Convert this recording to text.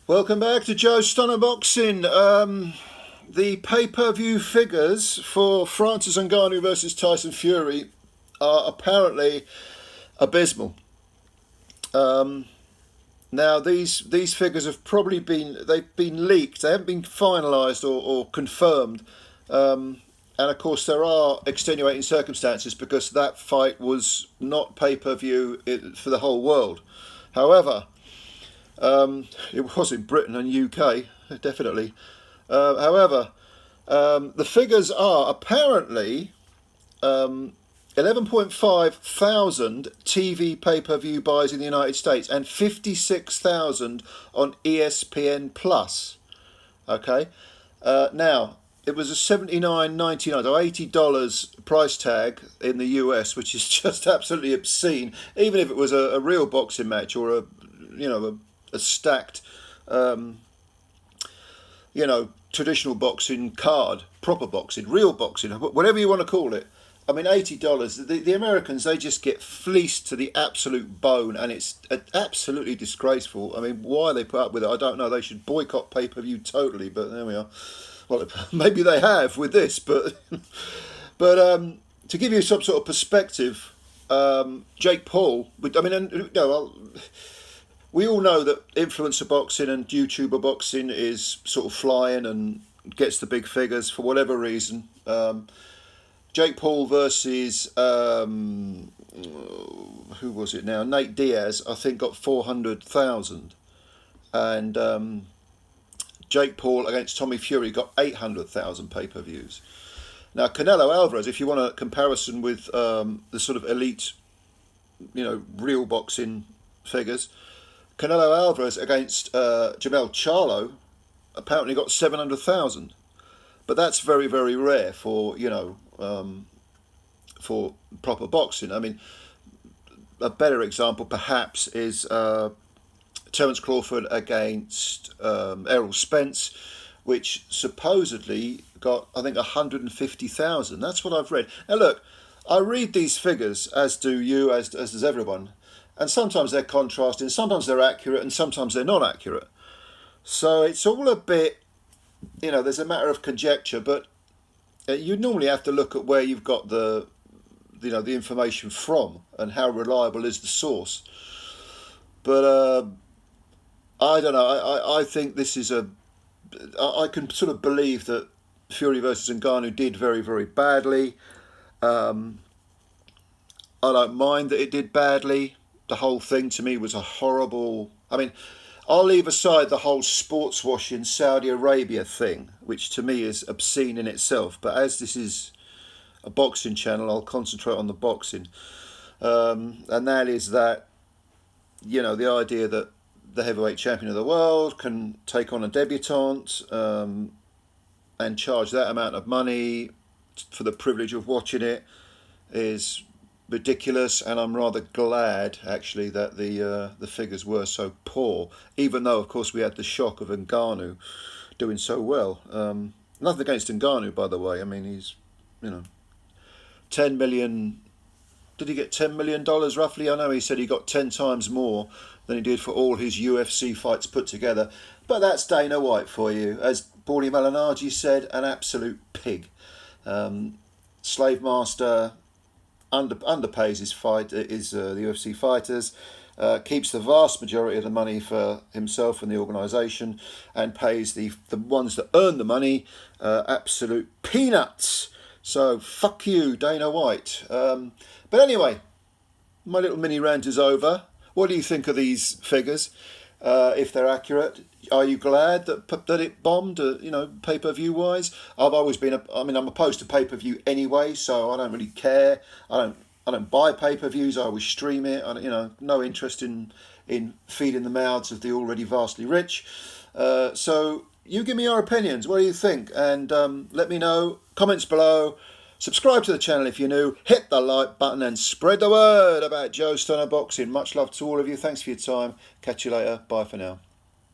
Welcome back to Joe Stunner Boxing. The pay-per-view figures for Francis Ngannou versus Tyson Fury are apparently abysmal. Now these figures have probably been leaked. They haven't been finalised or confirmed. And of course there are extenuating circumstances because that fight was not pay-per-view for the whole world. However, it was in Britain and UK, definitely. However, the figures are apparently 11.5 thousand TV pay-per-view buys in the United States and 56,000 on ESPN Plus. Okay, now it was a $79.99 or $80 price tag in the US, which is just absolutely obscene. Even if it was a real boxing match or a stacked, traditional boxing card, proper boxing, real boxing, whatever you want to call it. I mean, $80. The Americans, they just get fleeced to the absolute bone, and it's absolutely disgraceful. I mean, why they put up with it, I don't know. They should boycott pay-per-view totally, but there we are. Well, maybe they have with this, but to give you some sort of perspective, Jake Paul. We all know that influencer boxing and YouTuber boxing is sort of flying and gets the big figures for whatever reason. Jake Paul versus who was it now? Nate Diaz, I think, got 400,000, and Jake Paul against Tommy Fury got 800,000 pay-per-views. Now Canelo Alvarez, if you want a comparison with the sort of elite, real boxing figures, Canelo Alvarez against Jamel Charlo apparently got 700,000, but that's very, very rare for for proper boxing. I mean, a better example perhaps is Terence Crawford against Errol Spence, which supposedly got, I think, 150,000. That's what I've read. Now look, I read these figures, as do you, as does everyone. And sometimes they're contrasting, sometimes they're accurate, and sometimes they're not accurate. So it's all a bit, there's a matter of conjecture, but you normally have to look at where you've got the information from and how reliable is the source. But I don't know. I think this is I can sort of believe that Fury versus Ngannou did very, very badly. I don't mind that it did badly. The whole thing to me was a horrible... I mean, I'll leave aside the whole sports washing Saudi Arabia thing, which to me is obscene in itself. But as this is a boxing channel, I'll concentrate on the boxing. And that is that, the idea that the heavyweight champion of the world can take on a debutante and charge that amount of money for the privilege of watching it is ridiculous, and I'm rather glad actually that the figures were so poor, even though of course we had the shock of Ngannou doing so well. Nothing against Ngannou, by the way. I mean, he's 10 million. Did he get $10 million roughly? I know he said he got 10 times more than he did for all his UFC fights put together, but that's Dana White for you. As Paulie Malignaggi said, an absolute pig. Slave master, underpays his the UFC fighters, keeps the vast majority of the money for himself and the organisation, and pays the ones that earn the money absolute peanuts. So fuck you, Dana White. But anyway, my little mini rant is over. What do you think of these figures? If they're accurate, are you glad that it bombed? Pay-per-view wise, I've always been. I'm opposed to pay-per-view anyway, so I don't really care. I don't buy pay-per-views. I always stream it. No interest in feeding the mouths of the already vastly rich. So you give me your opinions. What do you think? And let me know. Comments below. Subscribe to the channel if you're new. Hit the like button and spread the word about Joe Stunner Boxing. Much love to all of you. Thanks for your time. Catch you later. Bye for now.